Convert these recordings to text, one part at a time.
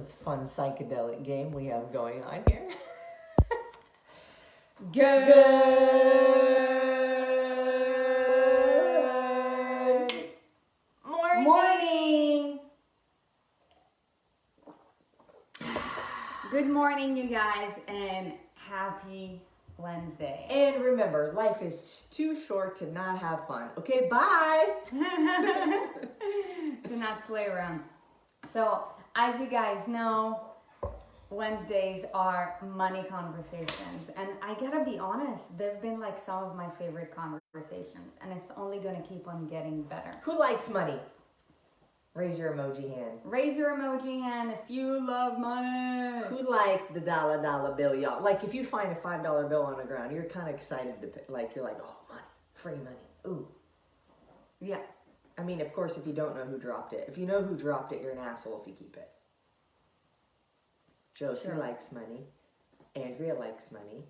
is a fun psychedelic game we have going on here. Good morning. Good morning, you guys, and happy Wednesday. And remember, life is too short to not have fun. Okay, bye. To not play around. So, as you guys know, Wednesdays are money conversations, and I gotta be honest, they've been like some of my favorite conversations, and it's only gonna keep on getting better. Who likes money? Raise your emoji hand. Raise your emoji hand if you love money. Who like the dollar bill, y'all? Like if you find a $5 bill on the ground, you're kind of excited to pay, like you're like, oh, money, free money, ooh. Yeah. I mean, of course, if you don't know who dropped it. If you know who dropped it, you're an asshole if you keep it. Josie likes money. Andrea likes money.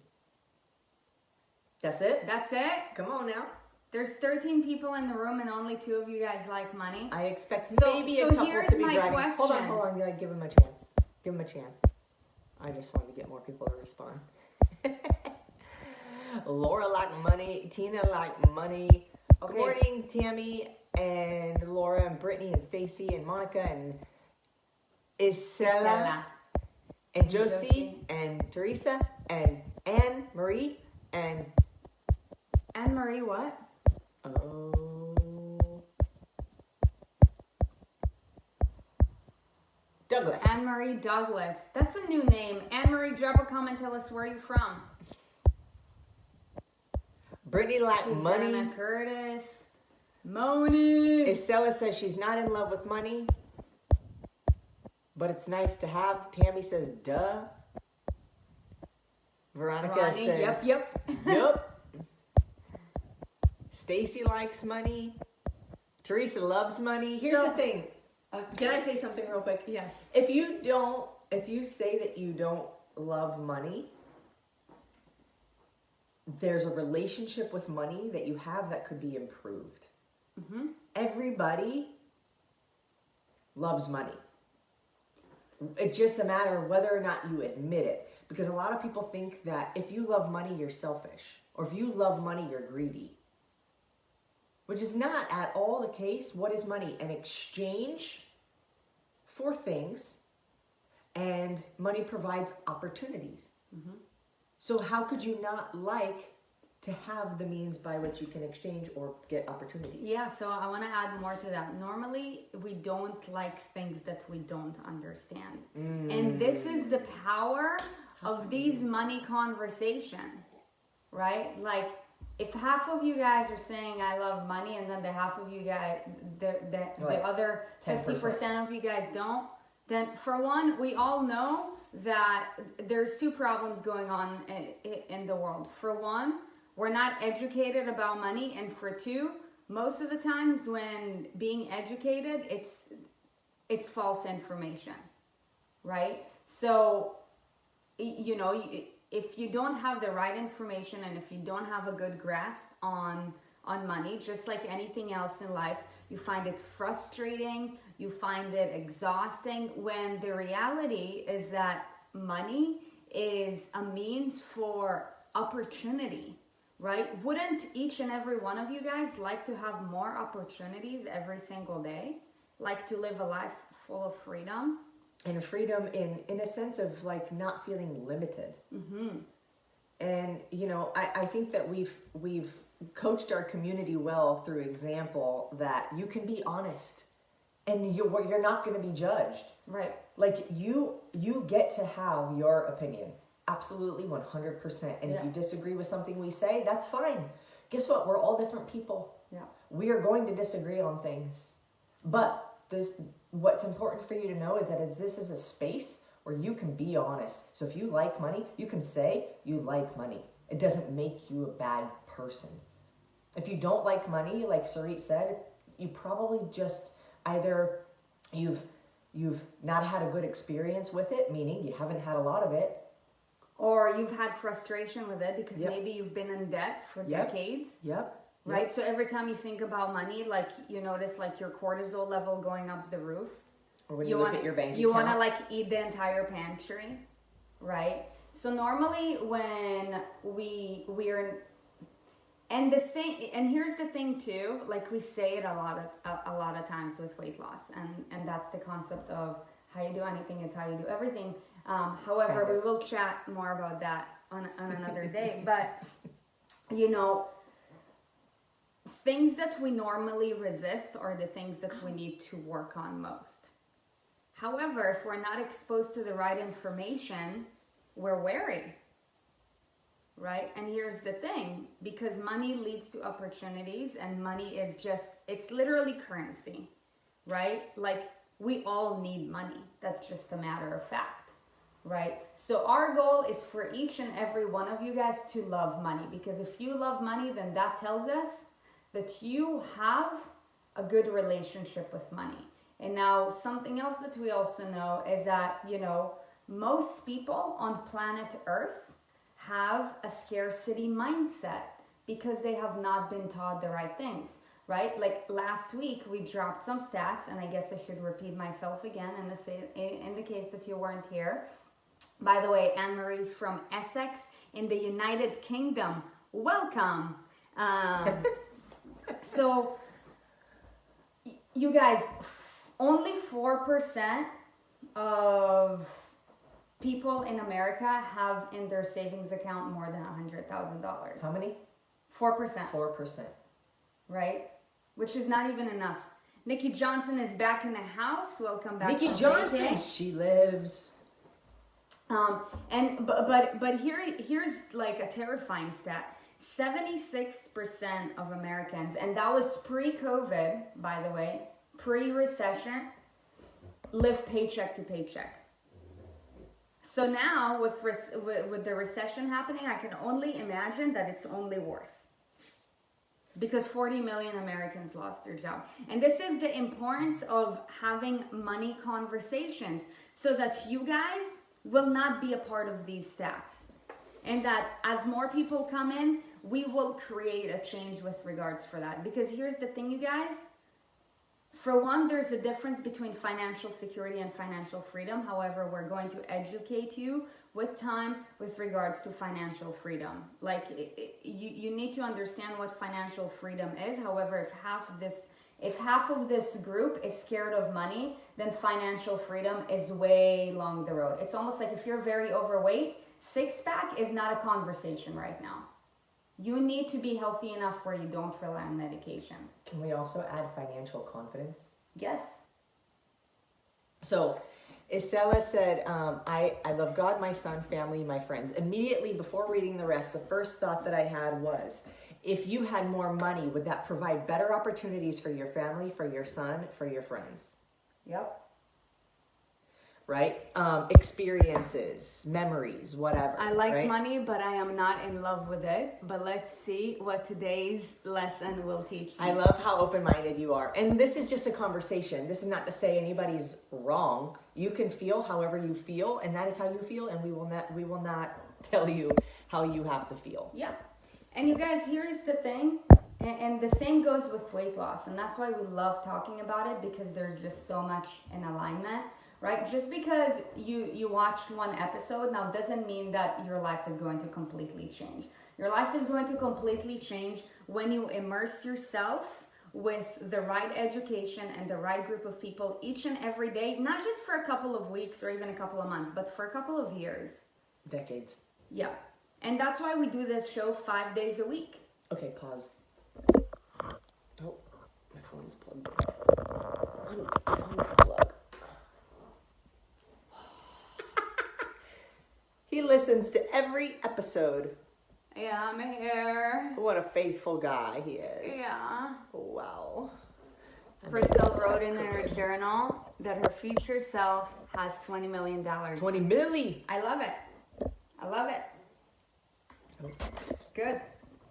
That's it? That's it? Come on now. There's 13 people in the room and only 2 of you guys like money. I expect maybe a couple here's to be my driving. question. Hold on. You gotta give him a chance. Give him a chance. I just wanted to get more people to respond. Laura like money. Tina like money. Okay. Good morning, Tammy and Laura and Brittany and Stacy and Monica and Isela and Josie and Teresa and Anne Marie and Anne Marie what? Douglas. Anne Marie Douglas. That's a new name. Anne Marie, drop a comment. Tell us where you're from. Brittany like money. Susanna Curtis. Moni. Isela says she's not in love with money, but it's nice to have. Tammy says, duh. Veronica Ronnie, says, yep. Stacy likes money. Teresa loves money. Here's the thing. Can I say something real quick? Yes. If you say that you don't love money, there's a relationship with money that you have that could be improved. Mm-hmm. Everybody loves money. It's just a matter of whether or not you admit it. Because a lot of people think that if you love money, you're selfish. Or if you love money, you're greedy. Which is not at all the case. What is money? An exchange for things. And money provides opportunities. Mm-hmm. So how could you not like to have the means by which you can exchange or get opportunities? Yeah, so I want to add more to that. Normally, we don't like things that we don't understand. And this is the power of these money conversations, right? Like, if half of you guys are saying I love money, and then the half of you guys, the other 50% of you guys don't, then for one, we all know that there's 2 problems going on in the world. For one, we're not educated about money, and for 2, most of the times when being educated, it's false information, right? So, you know, if you don't have the right information and if you don't have a good grasp on money, just like anything else in life, you find it frustrating, you find it exhausting, when the reality is that money is a means for opportunity, right? Wouldn't each and every one of you guys like to have more opportunities every single day? Like to live a life full of freedom? And freedom in a sense of like not feeling limited. Mm-hmm. And you know, I think that we've coached our community well through example that you can be honest and you're not going to be judged. Right. Like you get to have your opinion. Absolutely 100%. And if you disagree with something we say, that's fine. Guess what? We're all different people. Yeah. We are going to disagree on things. But what's important for you to know is that this is a space where you can be honest. So if you like money, you can say you like money. It doesn't make you a bad person. If you don't like money, like Sarit said, you probably just either you've not had a good experience with it, meaning you haven't had a lot of it. Or you've had frustration with it because maybe you've been in debt for decades. Right? So every time you think about money, like you notice like your cortisol level going up the roof. Or when you look at your bank you account. want to like eat the entire pantry, right? So normally when we're and here's the thing too, like we say it a lot of times with weight loss, and that's the concept of how you do anything is how you do everything. However, we will chat more about that on another day. But you know, things that we normally resist are the things that we need to work on most. However, if we're not exposed to the right information, we're wary. Right? And here's the thing, because money leads to opportunities, and money is it's literally currency, right? Like, we all need money. That's just a matter of fact, right? So our goal is for each and every one of you guys to love money, because if you love money, then that tells us that you have a good relationship with money. And now something else that we also know is that, you know, most people on planet Earth have a scarcity mindset because they have not been taught the right things, right? Like last week we dropped some stats, and I guess I should repeat myself again in the case that you weren't here. By the way, Anne-Marie's from Essex in the United Kingdom. Welcome. So you guys, only 4% of people in America have in their savings account more than $100,000. How many? 4%. 4%. Right? Which is not even enough. Nikki Johnson is back in the house. Welcome back. Nikki Johnson. She lives. But here's like a terrifying stat. 76% of Americans, and that was pre-COVID, by the way, pre-recession, live paycheck to paycheck. So now with the recession happening, I can only imagine that it's only worse. Because 40 million Americans lost their job. And this is the importance of having money conversations so that you guys will not be a part of these stats. And that as more people come in, we will create a change with regards for that. Because here's the thing, you guys. For one, there's a difference between financial security and financial freedom. However, we're going to educate you with time with regards to financial freedom. Like, you need to understand what financial freedom is. However, if half of this group is scared of money, then financial freedom is way along the road. It's almost like if you're very overweight, six-pack is not a conversation right now. You need to be healthy enough where you don't rely on medication. Can we also add financial confidence? Yes. So, Isela said, I love God, my son, family, my friends. Immediately before reading the rest, the first thought that I had was, if you had more money, would that provide better opportunities for your family, for your son, for your friends? Yep. Right? Experiences, memories, whatever. I like right? money, but I am not in love with it. But let's see what today's lesson will teach me. I love how open-minded you are. And this is just a conversation. This is not to say anybody's wrong. You can feel however you feel, and that is how you feel, and we will not tell you how you have to feel. Yeah. And you guys, here's the thing, and the same goes with weight loss, and that's why we love talking about it, because there's just so much in alignment. Right? Just because you watched one episode now doesn't mean that your life is going to completely change. Your life is going to completely change when you immerse yourself with the right education and the right group of people each and every day, not just for a couple of weeks or even a couple of months, but for a couple of years. Decades. Yeah. And that's why we do this show 5 days a week. Okay, pause. Oh, my phone's plugged in. Unplug. He listens to every episode. Yeah, I'm here. What a faithful guy he is. Yeah. Wow. Crystal wrote in her journal that her future self has $20 million. 20 milli. I love it. I love it. Oh. Good.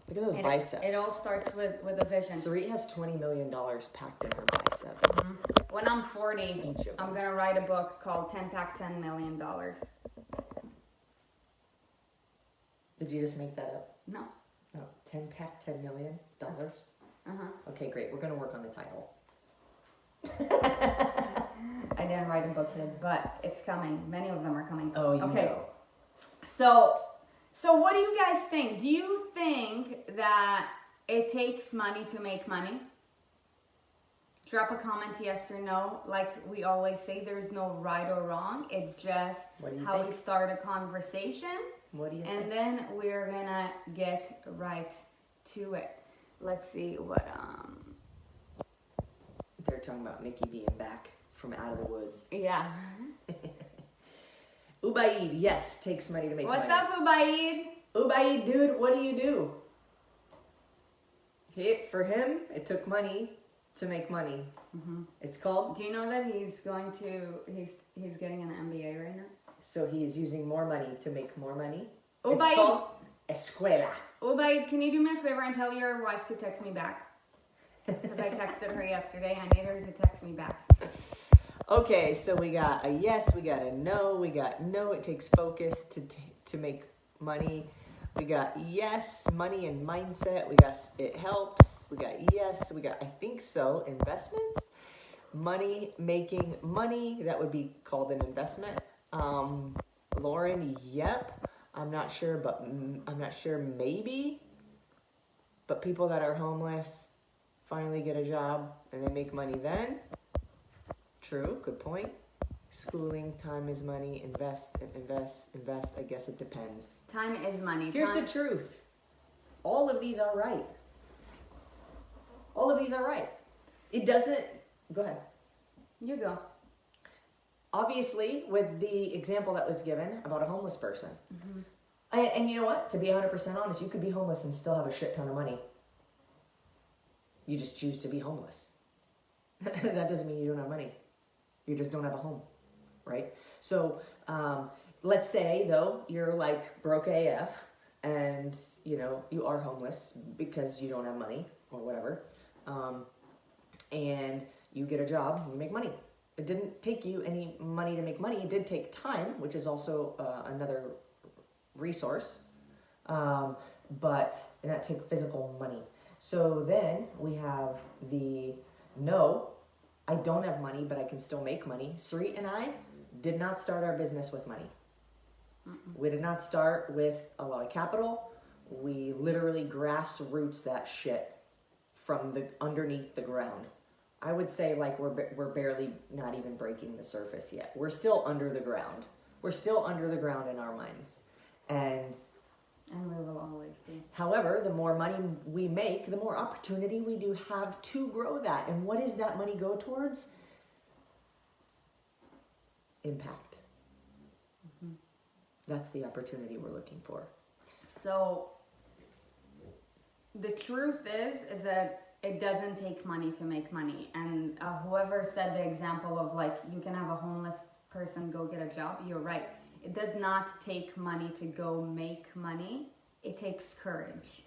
Look at those biceps. It all starts with a vision. Sarit has $20 million packed in her biceps. Mm-hmm. When I'm 40, I'm going to write a book called 10 Pack $10 Million. Did you just make that up? No. No. 10 pack $10 million? Uh-huh. Okay, great. We're going to work on the title. I didn't write a book yet, but it's coming. Many of them are coming. Oh, you okay. know. So what do you guys think? Do you think that it takes money to make money? Drop a comment, yes or no. Like we always say, there's no right or wrong. It's just how think? we start a conversation. What do you And think? then we're gonna get right to it. Let's see what They're talking about Nikki being back from out of the woods. yeah. Ubaid, yes, takes money to make What's money. up, Ubaid? Ubaid, dude, what do? For him, it took money to make money. Mm-hmm. It's called. Do you know that he's getting an MBA right now? So he's using more money to make more money. Ubaid. It's called escuela. Ubaid, can you do me a favor and tell your wife to text me back? Because I texted her yesterday. I need her to text me back. Okay, so we got a yes, we got a no, we got no, it takes focus to make money. We got yes, money and mindset. We got it helps. We got yes, we got I think so, investments. Money, making money, that would be called an investment. Lauren, yep. I'm not sure, maybe. But people that are homeless finally get a job and they make money then. True, good point. Schooling, time is money, invest. I guess it depends. Time is money. Here's the truth. All of these are right. It doesn't, go ahead. You go. Obviously, with the example that was given about a homeless person. Mm-hmm. And you know what? To be 100% honest, you could be homeless and still have a shit ton of money. You just choose to be homeless. That doesn't mean you don't have money. You just don't have a home, right? So let's say, though, you're like broke AF and, you know, you are homeless because you don't have money or whatever. And you get a job and you make money. It didn't take you any money to make money. It did take time, which is also another resource. But that takes physical money. So then we have the no, I don't have money, but I can still make money. Sarit and I did not start our business with money. We did not start with a lot of capital. We literally grassroots that shit from the underneath the ground. I would say like we're barely not even breaking the surface yet. We're still under the ground. We're still under the ground in our minds. And we will always be. However, the more money we make, the more opportunity we do have to grow that. And what does that money go towards? Impact. Mm-hmm. That's the opportunity we're looking for. So the truth is that it doesn't take money to make money. And whoever said the example of like you can have a homeless person go get a job, you're right. It does not take money to go make money. It takes courage,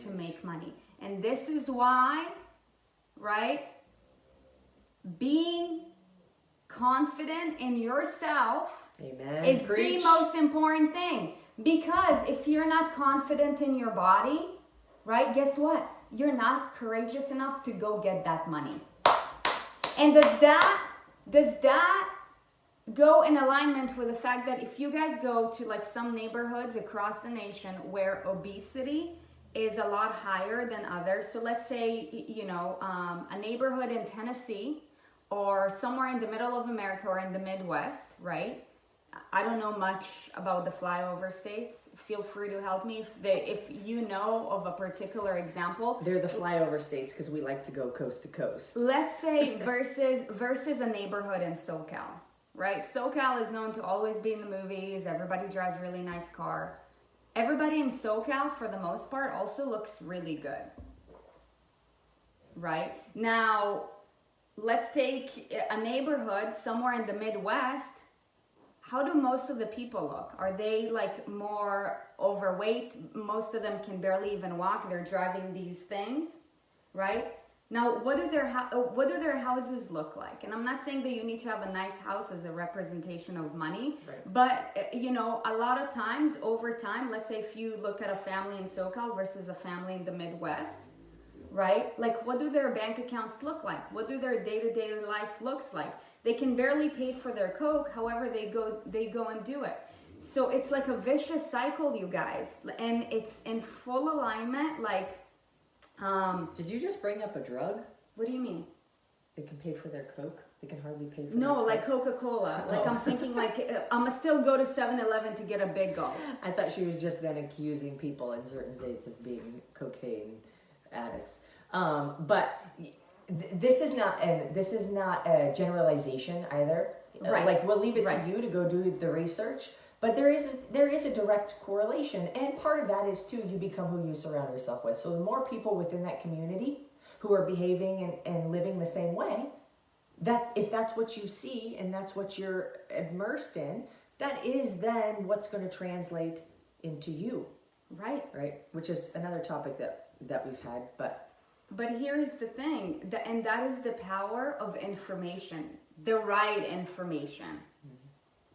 to make money. And this is why, right, being confident in yourself is the most important thing. Because if you're not confident in your body, right, guess what? You're not courageous enough to go get that money. And does that go in alignment with the fact that if you guys go to like some neighborhoods across the nation where obesity is a lot higher than others, so let's say, you know, a neighborhood in Tennessee or somewhere in the middle of America or in the Midwest, right? I don't know much about the flyover states. Feel free to help me if you know of a particular example. They're the flyover states because we like to go coast to coast. Let's say versus a neighborhood in SoCal, right? SoCal is known to always be in the movies. Everybody drives a really nice car. Everybody in SoCal, for the most part, also looks really good, right? Now, let's take a neighborhood somewhere in the Midwest. How do most of the people look? Are they like more overweight? Most of them can barely even walk. They're driving these things, right? Now, what do their houses look like? And I'm not saying that you need to have a nice house as a representation of money, right. But you know, a lot of times over time, let's say if you look at a family in SoCal versus a family in the Midwest, right? Like, what do their bank accounts look like? What do their day-to-day life looks like? They can barely pay for their Coke, however they go and do it. So it's like a vicious cycle, you guys, and it's in full alignment. Like, Did you just bring up a drug? what do you mean? They can pay for their Coke. They can hardly pay for. No, their like Coke. Coca-Cola. Oh. Like, I'm thinking like I'ma still go to 7-Eleven to get a Big Gulp. I thought she was just then accusing people in certain states of being cocaine addicts. But this is not a generalization either. Right. Like, we'll leave it Right. to you to go do the research. But there is a direct correlation, and part of that is too, you become who you surround yourself with. So the more people within that community who are behaving and living the same way, if that's what you see and that's what you're immersed in, that is then what's going to translate into you, Right. right? Which is another topic that we've had, but here's the thing, and that is the power of information, the right information,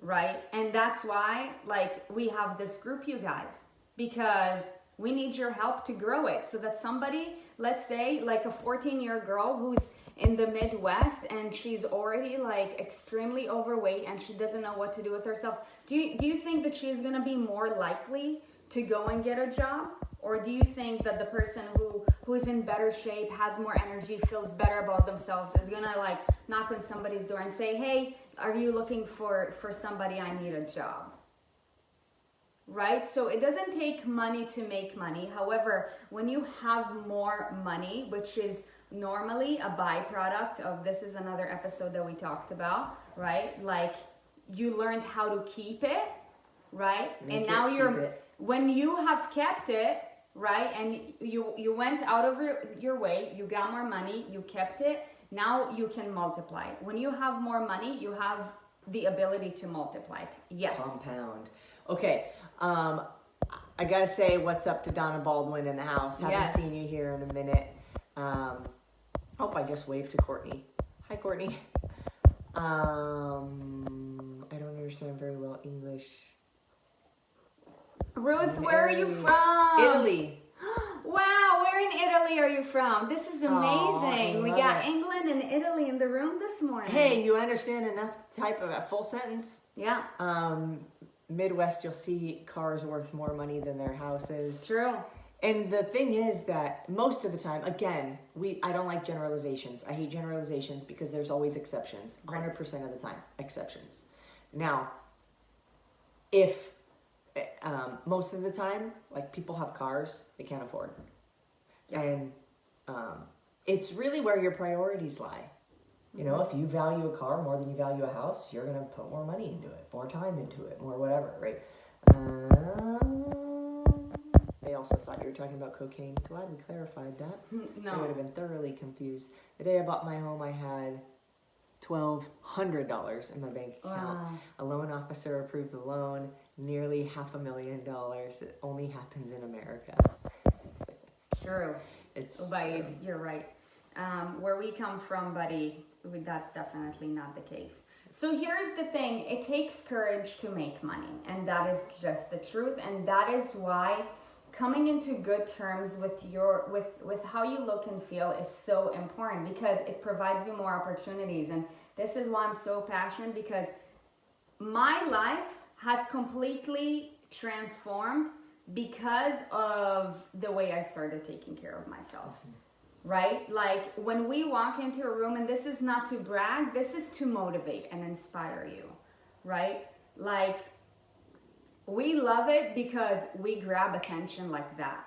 right? And that's why, like, we have this group, you guys, because we need your help to grow it, so that somebody, let's say, like a 14-year girl who's in the Midwest and she's already like extremely overweight and she doesn't know what to do with herself. Do you think that she's gonna be more likely to go and get a job? Or do you think that the person who is in better shape, has more energy, feels better about themselves, is gonna like knock on somebody's door and say, hey, are you looking for somebody? I need a job. Right? So it doesn't take money to make money. However, when you have more money, which is normally a byproduct of, this is another episode that we talked about, right? Like, you learned how to keep it, right? And now when you have kept it, right? And you went out of your way, you got more money, you kept it, now you can multiply. When you have more money, you have the ability to multiply it. Yes. Compound. Okay. I gotta say what's up to Donna Baldwin in the house. Haven't seen you here in a minute. I just waved to Courtney. Hi, Courtney. I don't understand very well English. Ruth, where are you from? Italy. Wow, where in Italy are you from? This is amazing. We got England and Italy in the room this morning. Hey, you understand enough type of a full sentence? Yeah. Midwest, you'll see cars worth more money than their houses. It's true. And the thing is that most of the time, again, I don't like generalizations. I hate generalizations because there's always exceptions. 100% of the time, exceptions. Now, if most of the time, like, people have cars they can't afford. Yeah. And it's really where your priorities lie. You know, if you value a car more than you value a house, you're going to put more money into it, more time into it, more whatever, right? I also thought you were talking about cocaine. Glad we clarified that. No. I would have been thoroughly confused. The day I bought my home, I had $1,200 in my bank account. Wow. A loan officer approved the loan, nearly $500,000. It only happens in America. True. It's you're right. Where we come from, buddy, that's definitely not the case. So here's the thing, it takes courage to make money, and that is just the truth, and that is why coming into good terms with with how you look and feel is so important, because it provides you more opportunities. And this is why I'm so passionate, because my life has completely transformed because of the way I started taking care of myself. Right? Like, when we walk into a room, and this is not to brag, this is to motivate and inspire you, right? Like, we love it because we grab attention like that.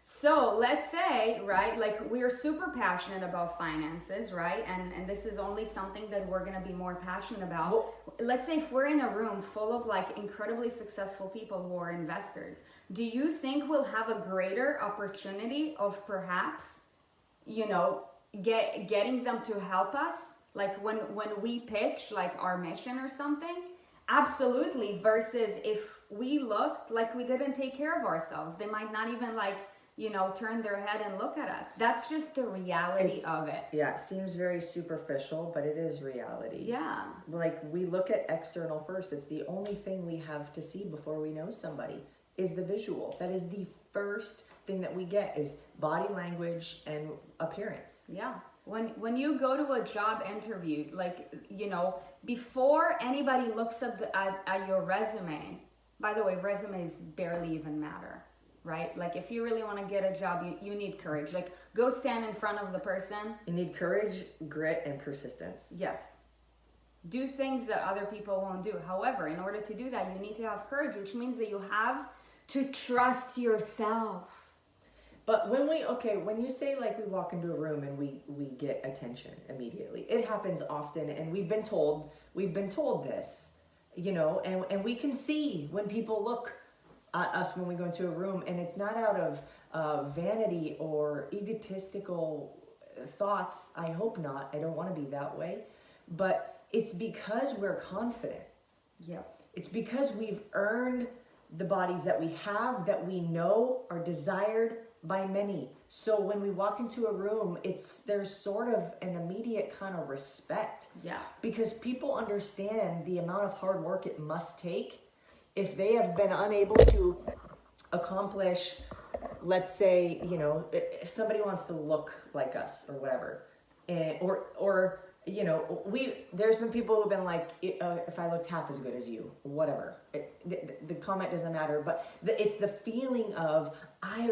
So let's say, right, like, we're super passionate about finances, right? And this is only something that we're going to be more passionate about. Well, let's say if we're in a room full of like incredibly successful people who are investors, do you think we'll have a greater opportunity of perhaps, you know, getting them to help us, like when we pitch like our mission or something? Absolutely. Versus if we looked like we didn't take care of ourselves, they might not even, like, you know, turn their head and look at us. That's just the reality of it. Yeah, it seems very superficial, but it is reality. Yeah. Like, we look at external first. It's the only thing we have to see before we know somebody is the visual. That is the first thing that we get is body language and appearance. Yeah. When you go to a job interview, like, you know, before anybody looks at your resume, by the way, resumes barely even matter, right? Like, if you really want to get a job, you need courage. Like, go stand in front of the person. You need courage, grit, and persistence. Yes. Do things that other people won't do. However, in order to do that, you need to have courage, which means that you have to trust yourself. But when you say like we walk into a room and we get attention immediately, it happens often, and we've been told this, you know, and we can see when people look at us when we go into a room, and it's not out of vanity or egotistical thoughts. I hope not. I don't want to be that way, but it's because we're confident. Yeah. It's because we've earned the bodies that we have, that we know are desired by many. So when we walk into a room, there's sort of an immediate kind of respect. Yeah. Because people understand the amount of hard work it must take if they have been unable to accomplish, let's say, you know, if somebody wants to look like us or whatever, or you know, there's been people who've been like, if I looked half as good as you, whatever. The comment doesn't matter, but it's the feeling of, I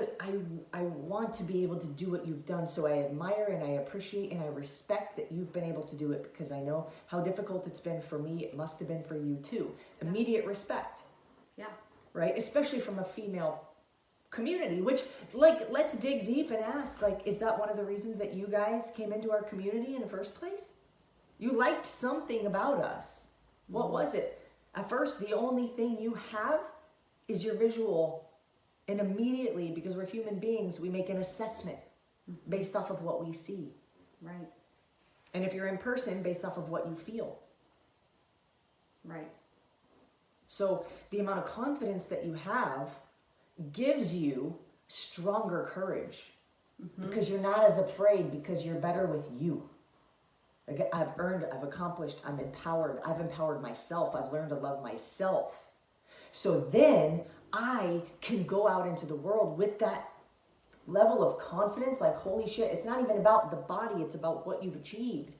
want to be able to do what you've done, so I admire and I appreciate and I respect that you've been able to do it, because I know how difficult it's been for me. It must have been for you too. Immediate respect. Yeah. Right? Especially from a female community, which, like, let's dig deep and ask, like, is that one of the reasons that you guys came into our community in the first place? You liked something about us. What was it? At first, the only thing you have is your visual. And immediately, because we're human beings, we make an assessment based off of what we see. Right. And if you're in person, based off of what you feel. Right. So the amount of confidence that you have gives you stronger courage. Because you're not as afraid, because you're better with you. Like, I've earned, I've accomplished, I'm empowered. I've empowered myself. I've learned to love myself. So then I can go out into the world with that level of confidence, like, holy shit, it's not even about the body, it's about what you've achieved.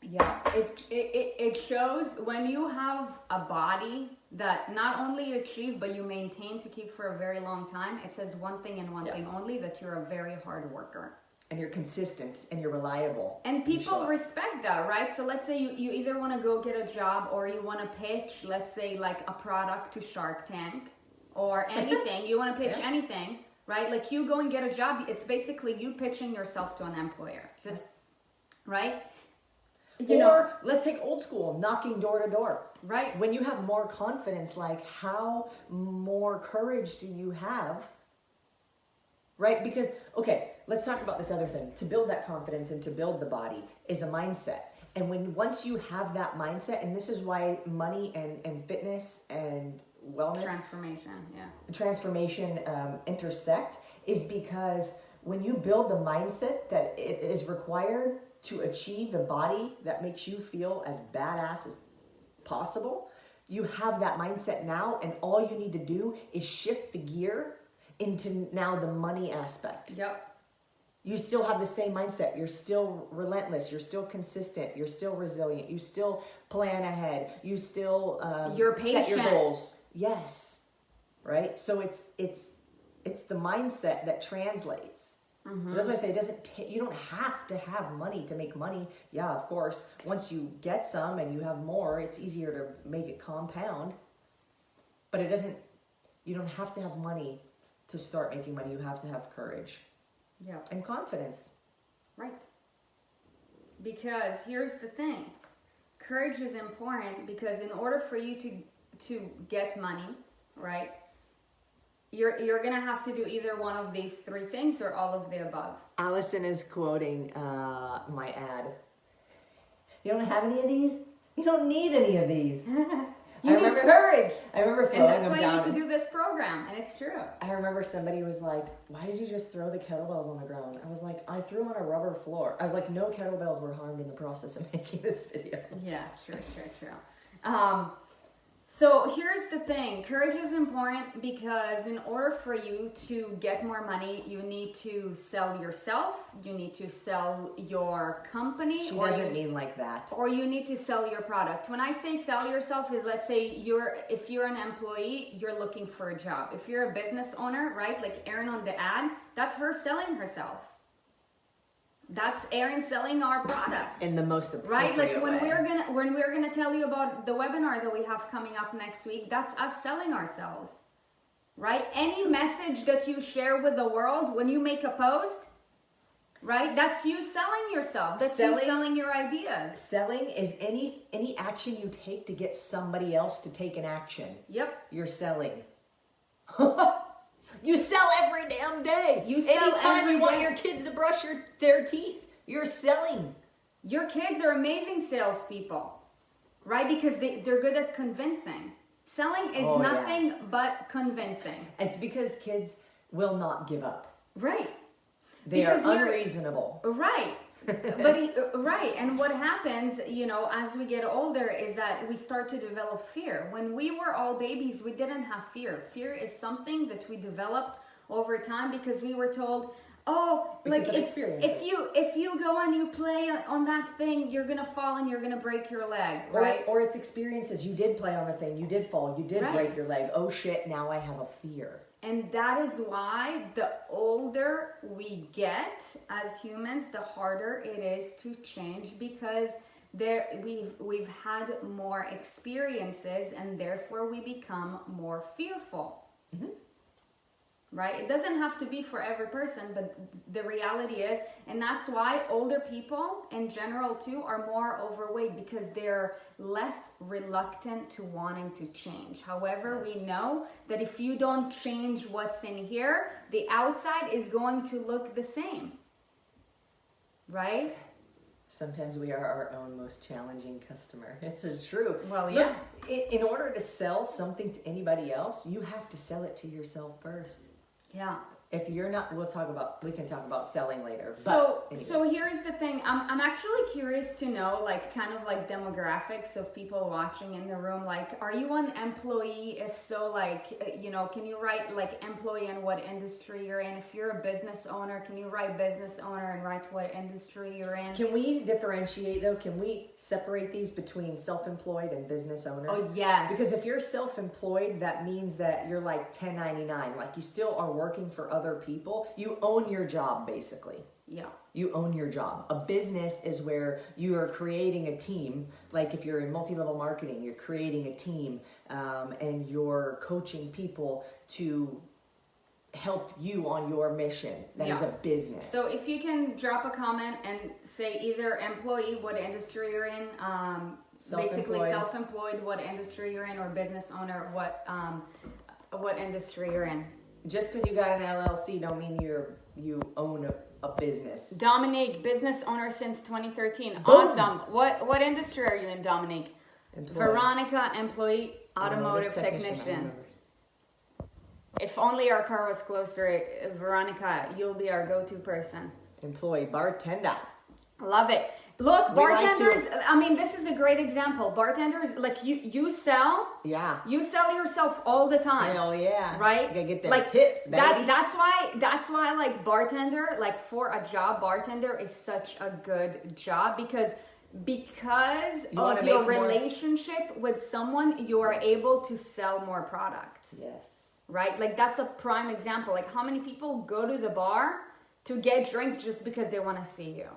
Yeah, it shows when you have a body that not only you achieve, but you maintain to keep for a very long time. It says one thing and one thing only, that you're a very hard worker. And you're consistent and you're reliable. And people respect that, right? So let's say you either want to go get a job, or you want to pitch, let's say, like a product to Shark Tank or anything. You want to pitch anything, right? Like, you go and get a job. It's basically you pitching yourself to an employer. Just, right? Let's take old school, knocking door to door. Right. When you have more confidence, like, how more courage do you have? Right? Because, okay, let's talk about this other thing. To build that confidence and to build the body is a mindset. And once you have that mindset, and this is why money and fitness and wellness transformation intersect, is because when you build the mindset that it is required to achieve the body that makes you feel as badass as possible, you have that mindset now, and all you need to do is shift the gear into now the money aspect. Yep. You still have the same mindset. You're still relentless. You're still consistent. You're still resilient. You still plan ahead. You still you're patient. Set your goals. Yes. Right? So it's the mindset that translates. That's why I say it doesn't. You don't have to have money to make money. Yeah, of course. Once you get some and you have more, it's easier to make it compound. But it doesn't. You don't have to have money to start making money. You have to have courage. Yeah. And confidence. Right. Because here's the thing. Courage is important, because in order for you to get money, right, you're going to have to do either one of these three things or all of the above. Allison is quoting my ad. You don't have any of these? You don't need any of these. You need courage. I remember throwing them down. And that's why you need to do this program, and it's true. I remember somebody was like, why did you just throw the kettlebells on the ground? I was like, I threw them on a rubber floor. I was like, no kettlebells were harmed in the process of making this video. Yeah, true. So here's the thing. Courage is important because in order for you to get more money, you need to sell yourself. You need to sell your company. She doesn't mean like that. Or you need to sell your product. When I say sell yourself is, let's say if you're an employee, you're looking for a job. If you're a business owner, right? Like Erin on the ad, that's her selling herself. That's Erin selling our product In the most appropriate right. Like when way. we're gonna tell you about the webinar that we have coming up next week, that's us selling ourselves, right? Any message that you share with the world when you make a post, right? That's you selling yourself. That's you selling your ideas. Selling is any action you take to get somebody else to take an action. Yep. You're selling. You sell every damn day. You sell Anytime every you want day. your kids to brush their teeth, you're selling. Your kids are amazing salespeople, right? Because they're good at convincing. Selling is nothing but convincing. It's because kids will not give up. Right. They Because are you're- unreasonable. Right. Right. And what happens, as we get older is that we start to develop fear. When we were all babies, we didn't have fear. Fear is something that we developed over time because we were told, Because of if experiences. you go and you play on that thing, you're gonna fall and you're gonna break your leg, right? Or it's experiences. You did play on the thing. You did fall. You did Right. break your leg. Oh shit, now I have a fear. And that is why the older we get as humans, the harder it is to change because we've had more experiences and therefore we become more fearful. Mm-hmm. Right? It doesn't have to be for every person, but the reality is, and that's why older people in general too are more overweight because they're less reluctant to wanting to change. However, we know that if you don't change what's in here, the outside is going to look the same. Right? Sometimes we are our own most challenging customer. It's true. Well, yeah. Look, in order to sell something to anybody else, you have to sell it to yourself first. Yeah. If you're not, we can talk about selling later. So anyways. here's the thing. I'm actually curious to know, like, kind of like demographics of people watching in the room. Like, are you an employee? If so, like, can you write like employee and what industry you're in? If you're a business owner, can you write business owner and write what industry you're in? Can we differentiate though? Can we separate these between self-employed and business owner? Oh, yes. Because if you're self-employed, that means that you're like 1099. Like you still are working for other people. You own your job basically. Yeah. You own your job. A business is where you are creating a team. Like if you're in multi-level marketing, you're creating a team and you're coaching people to help you on your mission. That is a business. So if you can drop a comment and say either employee, what industry you're in, basically self-employed, what industry you're in, or business owner, what industry you're in. Just because you got an LLC don't mean you own a business. Dominique, business owner since 2013. Boom. Awesome. What industry are you in, Dominique? Employee. Veronica, employee, automotive technician. If only our car was closer, Veronica, you'll be our go-to person. Employee, bartender. Love it. Look, We like bartenders, this is a great example. Bartenders, like you sell. Yeah. You sell yourself all the time. Hell yeah. Right? You gotta get them like tips, baby. that's why like bartender, like for a job, bartender is such a good job because of your relationship with someone, you are able to sell more products. Yes. Right? Like that's a prime example. Like how many people go to the bar to get drinks just because they want to see you?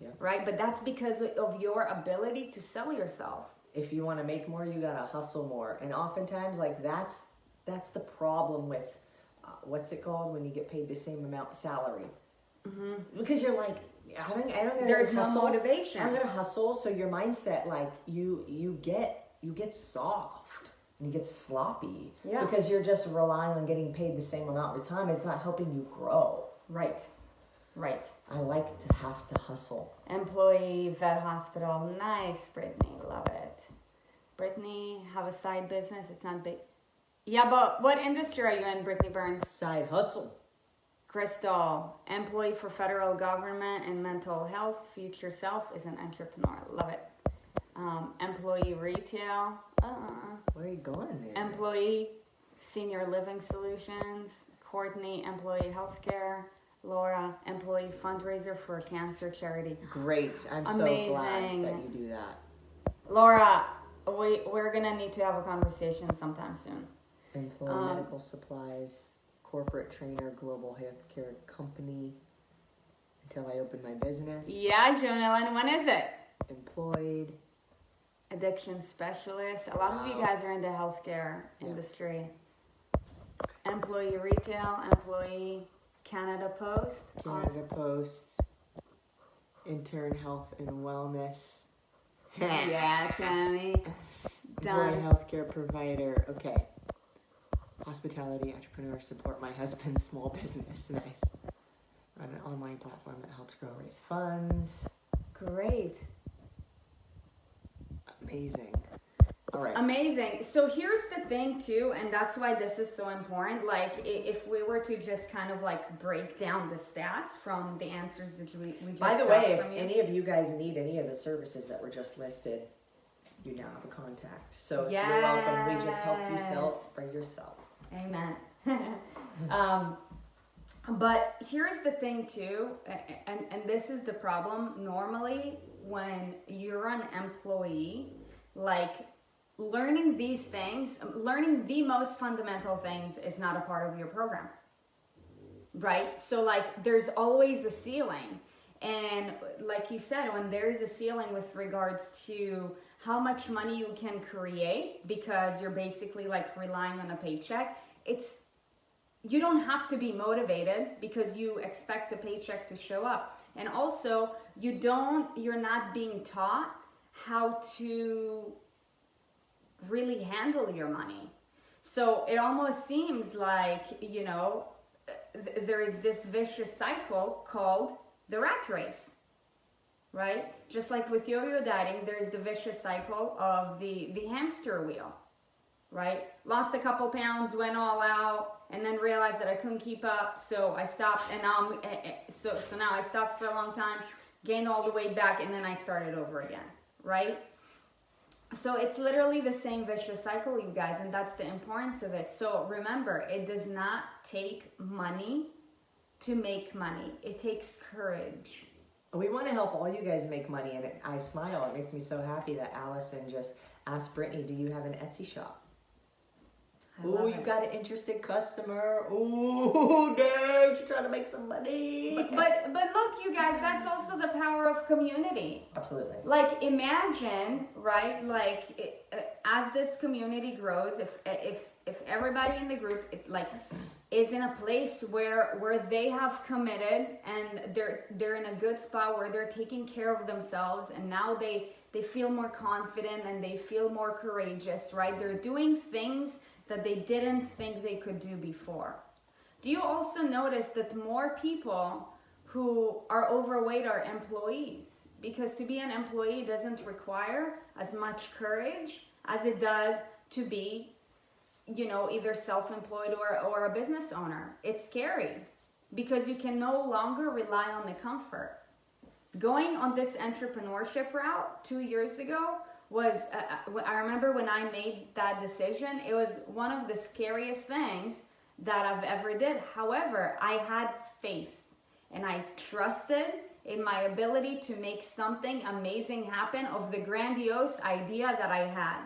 Yeah. Right? But that's because of your ability to sell yourself. If you want to make more, you gotta hustle more. And oftentimes, like that's the problem with what's it called when you get paid the same amount salary? Mm-hmm. Because you're like, I don't. There's no hustle. motivation. I'm gonna hustle. So your mindset, like you get soft and you get sloppy. Yeah. Because you're just relying on getting paid the same amount of time. It's not helping you grow. Right. Right. I like to have to hustle. Employee, vet hospital. Nice, Brittany. Love it. Brittany, have a side business. It's not big. Yeah, but what industry are you in, Brittany Burns? Side hustle. Crystal, employee for federal government and mental health. Future self is an entrepreneur. Love it. Employee retail. Where are you going there? Employee Senior Living Solutions. Courtney, Employee Healthcare. Laura, Employee Fundraiser for a Cancer Charity. Great. I'm Amazing. so glad that you do that. Laura, we're gonna need to have a conversation sometime soon. Employee Medical Supplies, Corporate Trainer, Global Healthcare Company, until I open my business. Yeah, Jonellen, when is it? Employed. Addiction Specialist. A lot of you guys are in the healthcare industry. Employee Retail, Employee Canada Post. Canada Post. Intern Health and Wellness. Yeah, Tammy. Employee Done. Healthcare Provider. Okay. Hospitality Entrepreneur. Support my husband's small business. Nice. Run an online platform that helps grow and raise funds. Great. Amazing. All right. Amazing. So here's the thing too, and that's why this is so important. Like if we were to just kind of like break down the stats from the answers that we just By the got way, if from you. any of you guys need any of the services that were just listed, you now have a contact. So you're welcome. We just helped you sell for yourself. Amen. But here's the thing too, and this is the problem. Normally, when you're an employee, like learning these things, learning the most fundamental things is not a part of your program, right? So like there's always a ceiling. And like you said, when there's a ceiling with regards to how much money you can create, because you're basically like relying on a paycheck, you don't have to be motivated because you expect a paycheck to show up. And also you're not being taught how to really handle your money. So it almost seems like, there is this vicious cycle called the rat race, right? Just like with yo-yo dieting, there's the vicious cycle of the hamster wheel, right? Lost a couple pounds, went all out, and then realized that I couldn't keep up, so I stopped, and now so now I stopped for a long time, gained all the way back, and then I started over again, right? So it's literally the same vicious cycle, you guys, and that's the importance of it. So remember, it does not take money to make money. It takes courage. We want to help all you guys make money, and I smile. It makes me so happy that Allison just asked Brittany, do you have an Etsy shop? Oh, you got an interested customer. Oh, dang, she's trying to make some money. But look, you guys, that's also the power of community. Absolutely. Like imagine, right? Like as this community grows, if everybody in the group is in a place where they have committed and they're in a good spot where they're taking care of themselves, and now they feel more confident and they feel more courageous, right? They're doing things that they didn't think they could do before. Do you also notice that more people who are overweight are employees? Because to be an employee doesn't require as much courage as it does to be, either self-employed or a business owner. It's scary because you can no longer rely on the comfort. Going on this entrepreneurship route 2 years ago was, I remember when I made that decision, it was one of the scariest things that I've ever did. However, I had faith and I trusted in my ability to make something amazing happen of the grandiose idea that I had,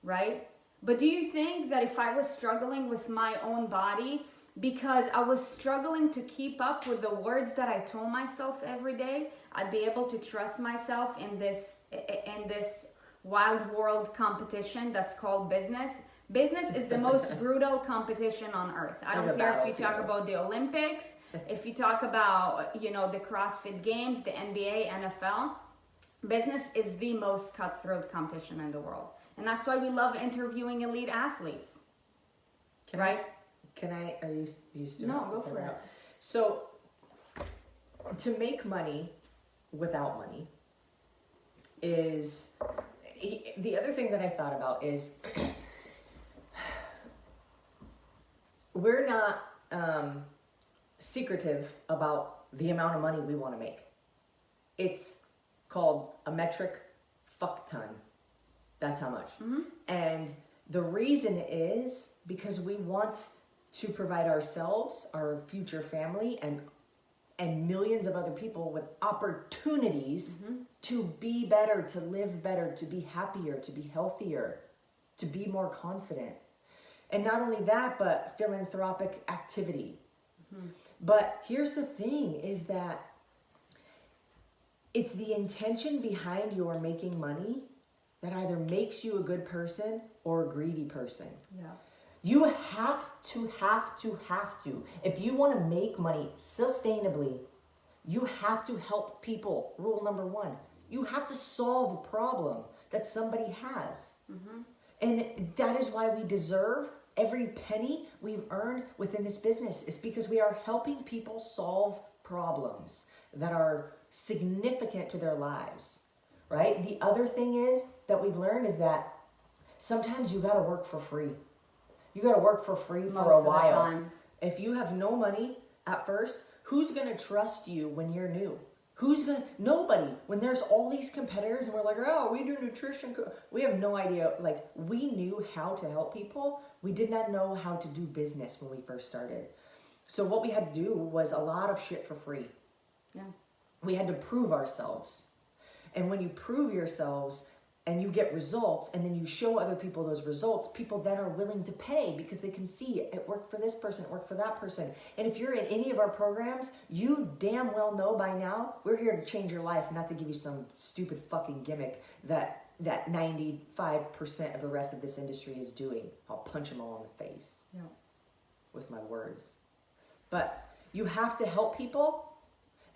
right? But do you think that if I was struggling with my own body because I was struggling to keep up with the words that I told myself every day, I'd be able to trust myself in this wild world competition that's called business? Business is the most brutal competition on earth. I don't care if you talk about the Olympics, if you talk about, the CrossFit Games, the NBA, NFL. Business is the most cutthroat competition in the world. And that's why we love interviewing elite athletes. Are you used to it? No, go for it. So, to make money without money is, the other thing that I thought about is, we're not secretive about the amount of money we want to make. It's called a metric fuck ton. That's how much. And the reason is because we want to provide ourselves, our future family, and millions of other people with opportunities to be better, to live better, to be happier, to be healthier, to be more confident. And not only that, but philanthropic activity. But here's the thing, is that it's the intention behind your making money that either makes you a good person or a greedy person. Yeah. You have to. If you want to make money sustainably, you have to help people. Rule number one, you have to solve a problem that somebody has. And that is why we deserve every penny we've earned within this business. Is because we are helping people solve problems that are significant to their lives, right? The other thing is that we've learned is that sometimes you got to work for free. You got to work for free for a while. If you have no money at first, who's going to trust you when you're new? Nobody. When there's all these competitors and we're like, oh, we do nutrition. We have no idea. Like, we knew how to help people. We did not know how to do business when we first started. So what we had to do was a lot of shit for free. Yeah. We had to prove ourselves. And when you prove yourselves and you get results and then you show other people those results, people then are willing to pay because they can see it worked for this person, it worked for that person. And if you're in any of our programs, you damn well know by now, we're here to change your life, not to give you some stupid fucking gimmick that 95% of the rest of this industry is doing. I'll punch them all in the face with my words. But you have to help people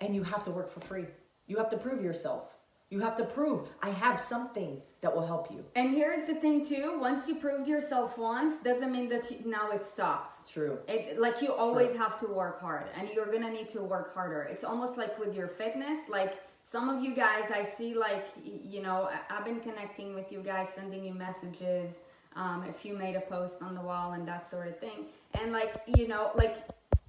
and you have to work for free. You have to prove yourself. You have to prove I have something that will help you. And here's the thing too, once you proved yourself once, doesn't mean that now it stops. True. Like you always have to work hard and you're gonna need to work harder. It's almost like with your fitness, like some of you guys I see, like, you know, I've been connecting with you guys, sending you messages, if you made a post on the wall and that sort of thing. And like, you know, like,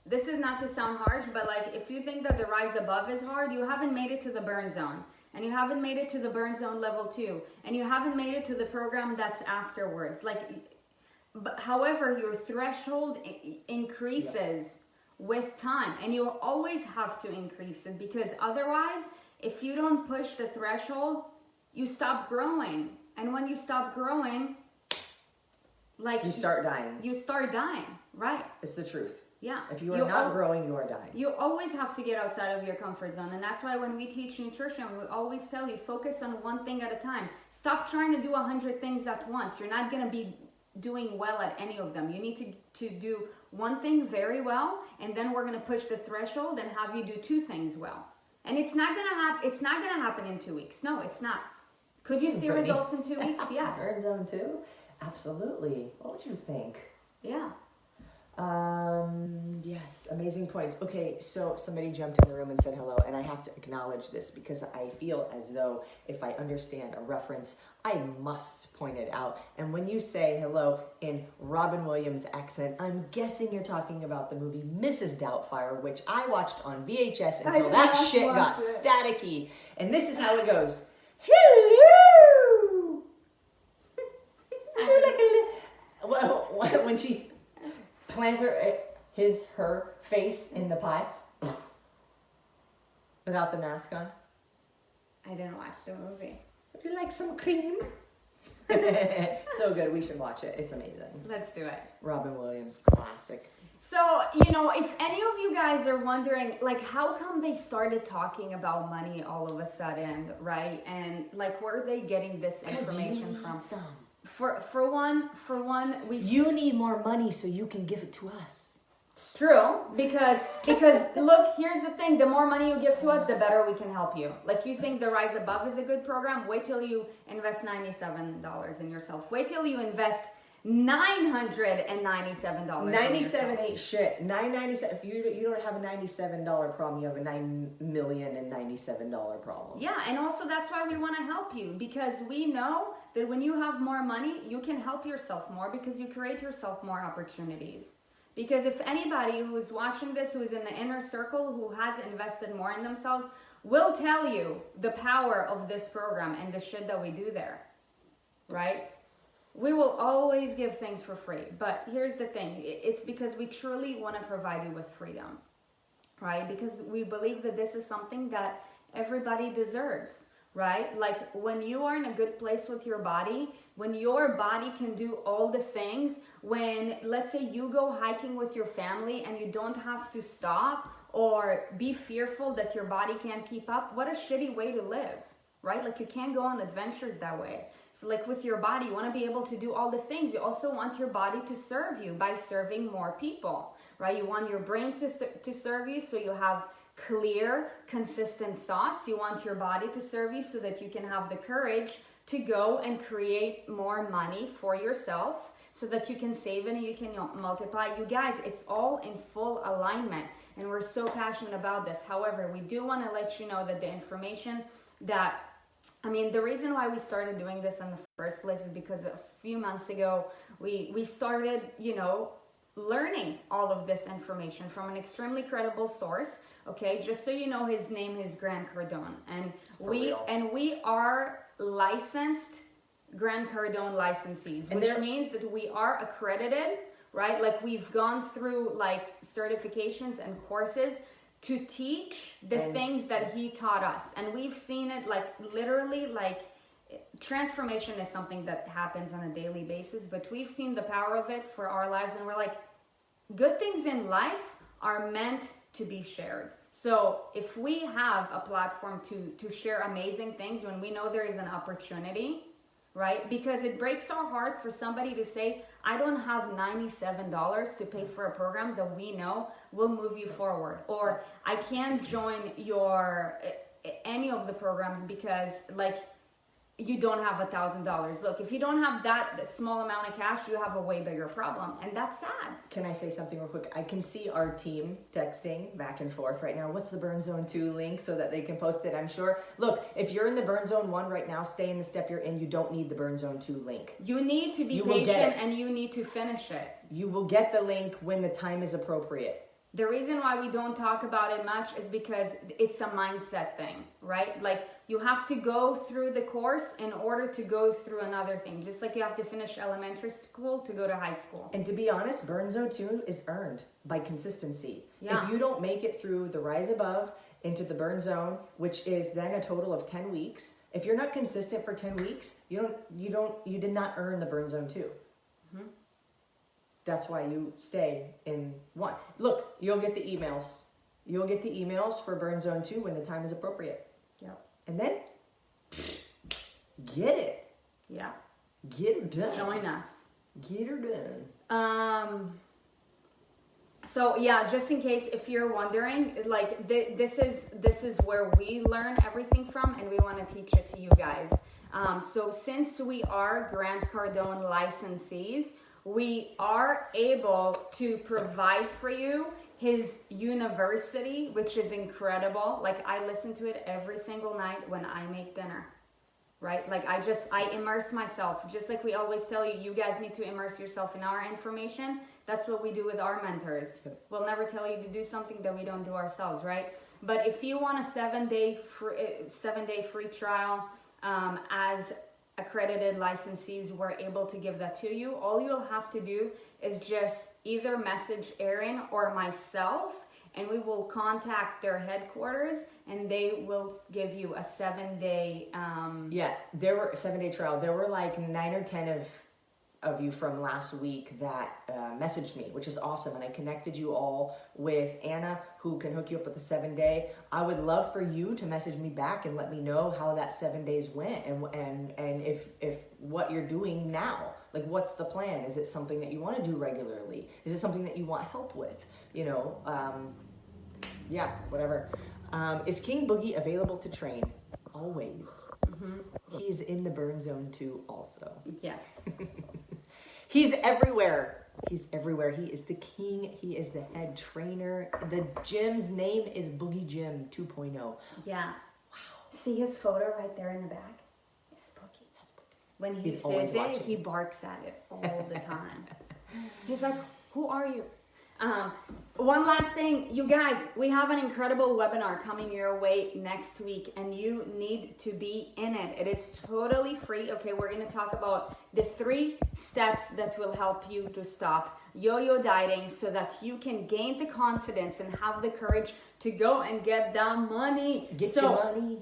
this is not to sound harsh, but like if you think that the rise above is hard, you haven't made it to the burn zone. And you haven't made it to the burn zone level 2. And you haven't made it to the program that's afterwards. Like, but however, your threshold increases with time. And you always have to increase it. Because otherwise, if you don't push the threshold, you stop growing. And when you stop growing, like... You start dying. You start dying, right. It's the truth. Yeah. If you are not growing, you are dying. You always have to get outside of your comfort zone. And that's why when we teach nutrition, we always tell you, focus on one thing at a time. Stop trying to do 100 things at once. You're not going to be doing well at any of them. You need to do one thing very well, and then we're going to push the threshold and have you do 2 things well. And it's not going to happen in 2 weeks. No, it's not. Could you see results in 2 weeks? Yes. Burn zone 2? Absolutely. What would you think? Yeah. Yes, amazing points. Okay, so somebody jumped in the room and said hello, and I have to acknowledge this because I feel as though if I understand a reference, I must point it out. And when you say hello in Robin Williams' accent, I'm guessing you're talking about the movie Mrs. Doubtfire, which I watched on VHS until that shit got staticky. And this is how it goes. Hello! When she plants her face in the pie without the mask on. I didn't watch the movie. Would you like some cream? So good. We should watch it. It's amazing. Let's do it. Robin Williams, classic. So, you know, if any of you guys are wondering, like, how come they started talking about money all of a sudden, right? And like, where are they getting this information from? For one, you need more money so you can give it to us. It's true, because look, here's the thing: the more money you give to us, the better we can help you. Like, you think the Rise Above is a good program? Wait till you invest $97 in yourself. Wait till you invest $997. 97 ain't shit. $997. If you don't have a $97 problem, you have a $9,097 problem. Yeah, and also that's why we want to help you, because we know that when you have more money, you can help yourself more because you create yourself more opportunities. Because if anybody who is watching this, who is in the inner circle, who has invested more in themselves, will tell you the power of this program and the shit that we do there. right? We will always give things for free. But here's the thing. It's because we truly want to provide you with freedom, right? Because we believe that this is something that everybody deserves, right? Like when you are in a good place with your body, when your body can do all the things, when let's say you go hiking with your family and you don't have to stop or be fearful that your body can't keep up, what a shitty way to live, right? Like you can't go on adventures that way. So like with your body, you want to be able to do all the things. You also want your body to serve you by serving more people, right? You want your brain to serve you so you have clear, consistent thoughts. You want your body to serve you so that you can have the courage to go and create more money for yourself so that you can save it and you can multiply. You guys, it's all in full alignment and we're so passionate about this. However, we do want to let you know that the information that, the reason why we started doing this in the first place is because a few months ago, we started, learning all of this information from an extremely credible source. Okay, just so you know, his name is Grant Cardone, and we are licensed Grant Cardone licensees, which means that we are accredited, right? Like we've gone through like certifications and courses to teach the things that he taught us, and we've seen it like literally like transformation is something that happens on a daily basis, but we've seen the power of it for our lives, and we're like, good things in life are meant to be shared. So if we have a platform to share amazing things when we know there is an opportunity, right? Because it breaks our heart for somebody to say, I don't have $97 to pay for a program that we know will move you forward. Or I can't join any of the programs because like you don't have $1,000. Look, if you don't have that small amount of cash, you have a way bigger problem, and that's sad. Can I say something real quick? I can see our team texting back and forth right now. What's the Burn Zone 2 link so that they can post it? I'm sure. Look, if you're in the Burn Zone 1 right now, stay in the step you're in. You don't need the Burn Zone 2 link. You need to be patient and you need to finish it. You will get the link when the time is appropriate. The reason why we don't talk about it much is because it's a mindset thing, right? Like you have to go through the course in order to go through another thing. Just like you have to finish elementary school to go to high school. And to be honest, Burn Zone 2 is earned by consistency. Yeah. If you don't make it through the Rise Above into the Burn Zone, which is then a total of 10 weeks, if you're not consistent for 10 weeks, you did not earn the Burn Zone 2. Mm-hmm. That's why you stay in 1. Look, you'll get the emails. You'll get the emails for Burn Zone 2 when the time is appropriate. Yep. And then, get it. Yeah. Get her done. Join us. Get her done. So yeah, just in case if you're wondering, like this is where we learn everything from, and we want to teach it to you guys. So since we are Grant Cardone licensees, we are able to provide for you his university, which is incredible. Like I listen to it every single night when I make dinner, right? Like I immerse myself, just like we always tell you, you guys need to immerse yourself in our information. That's what we do with our mentors. We'll never tell you to do something that we don't do ourselves, right? But if you want a 7-day free trial, as accredited licensees, we're able to give that to you. All you'll have to do is just either message Erin or myself, and we will contact their headquarters, and they will give you a 7-day. There were 7-day trial. There were like 9 or 10 of you from last week that messaged me, which is awesome. And I connected you all with Anna, who can hook you up with the 7-day. I would love for you to message me back and let me know how that 7 days went, and if what you're doing now. Like, what's the plan? Is it something that you want to do regularly? Is it something that you want help with? Whatever. Is King Boogie available to train? Always. Mm-hmm. He is in the Burn Zone 2 also. Yes. He's everywhere. He's everywhere. He is the king. He is the head trainer. The gym's name is Boogie Gym 2.0. Yeah. Wow. See his photo right there in the back? It's Boogie. That's Boogie. When he says it, he barks at it all the time. He's like, who are you? One last thing, you guys, we have an incredible webinar coming your way next week and you need to be in it. It is totally free. Okay, we're going to talk about the 3 steps that will help you to stop yo-yo dieting so that you can gain the confidence and have the courage to go and get the money. Get your money.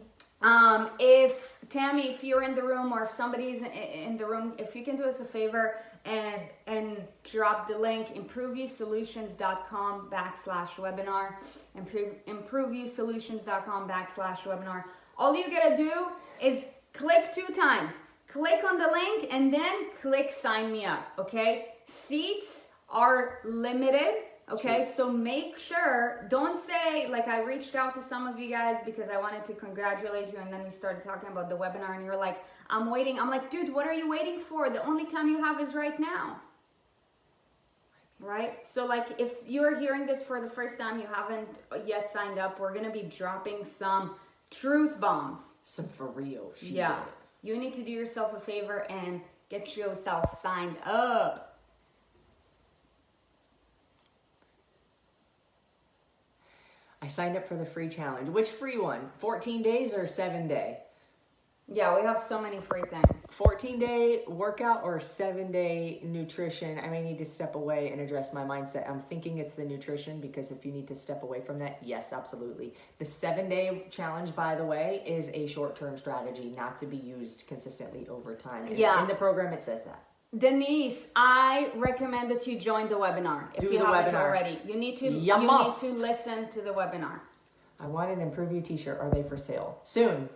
If Tammy, if you're in the room or if somebody's in the room, if you can do us a favor and drop the link, improveyousolutions.com/webinar, improveyousolutions.com/webinar. All you gotta do is click 2 times. Click on the link and then click sign me up, okay? Seats are limited. Okay, so make sure, don't say, like I reached out to some of you guys because I wanted to congratulate you and then we started talking about the webinar and you're like, I'm waiting. I'm like, dude, what are you waiting for? The only time you have is right now. Right? So like if you're hearing this for the first time, you haven't yet signed up, we're going to be dropping some truth bombs. Some for real shit. Yeah. You need to do yourself a favor and get yourself signed up. I signed up for the free challenge. Which free one? 14 days or 7-day? Yeah, we have so many free things. 14-day workout or 7-day nutrition? I may need to step away and address my mindset. I'm thinking it's the nutrition because if you need to step away from that, yes, absolutely. The 7-day challenge, by the way, is a short-term strategy not to be used consistently over time. And in the program, it says that. Denise, I recommend that you join the webinar if you haven't already. You need to listen to the webinar. I want an Improve You t-shirt. Are they for sale? Soon.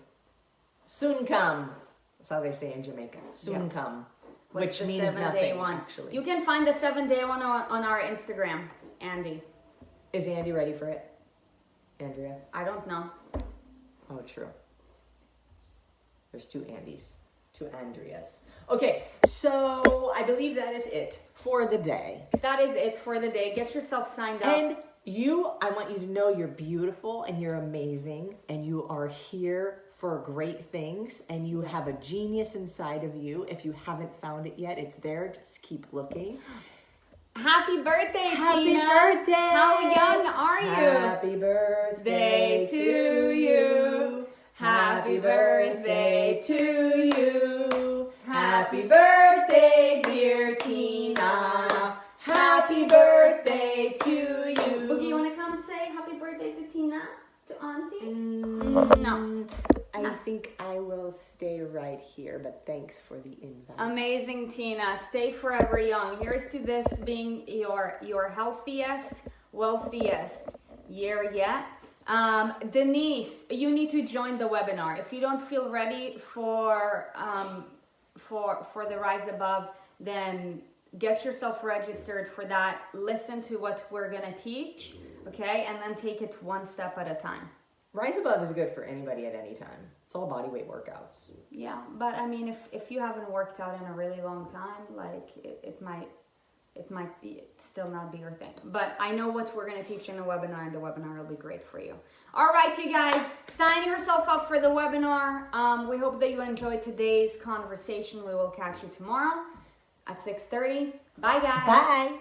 Soon come. That's how they say in Jamaica. Soon come. Which means nothing, actually. You can find the 7-day one on our Instagram, Andy. Is Andy ready for it? Andrea? I don't know. Oh, true. There's 2 Andys. 2 Andreas. Okay, so I believe that is it for the day. That is it for the day. Get yourself signed up. And I want you to know you're beautiful and you're amazing and you are here for great things and you have a genius inside of you. If you haven't found it yet, it's there. Just keep looking. Happy birthday, Happy Tina. birthday. How young are you? Happy birthday to you. Happy birthday to you. Happy birthday, dear Tina. Happy birthday to you. Okay, you want to come say happy birthday to Tina? To Auntie? No. I think I will stay right here, but thanks for the invite. Amazing, Tina. Stay forever young. Here's to this being your healthiest, wealthiest year yet. Denise, you need to join the webinar. If you don't feel ready for the Rise Above, then get yourself registered for that. Listen to what we're gonna teach, okay, and then take it one step at a time. Rise Above is good for anybody at any time. It's all body weight workouts. Yeah, but I mean, if you haven't worked out in a really long time, like it might still not be your thing. But I know what we're going to teach in the webinar, and the webinar will be great for you. All right, you guys, sign yourself up for the webinar. We hope that you enjoyed today's conversation. We will catch you tomorrow at 6:30. Bye, guys. Bye.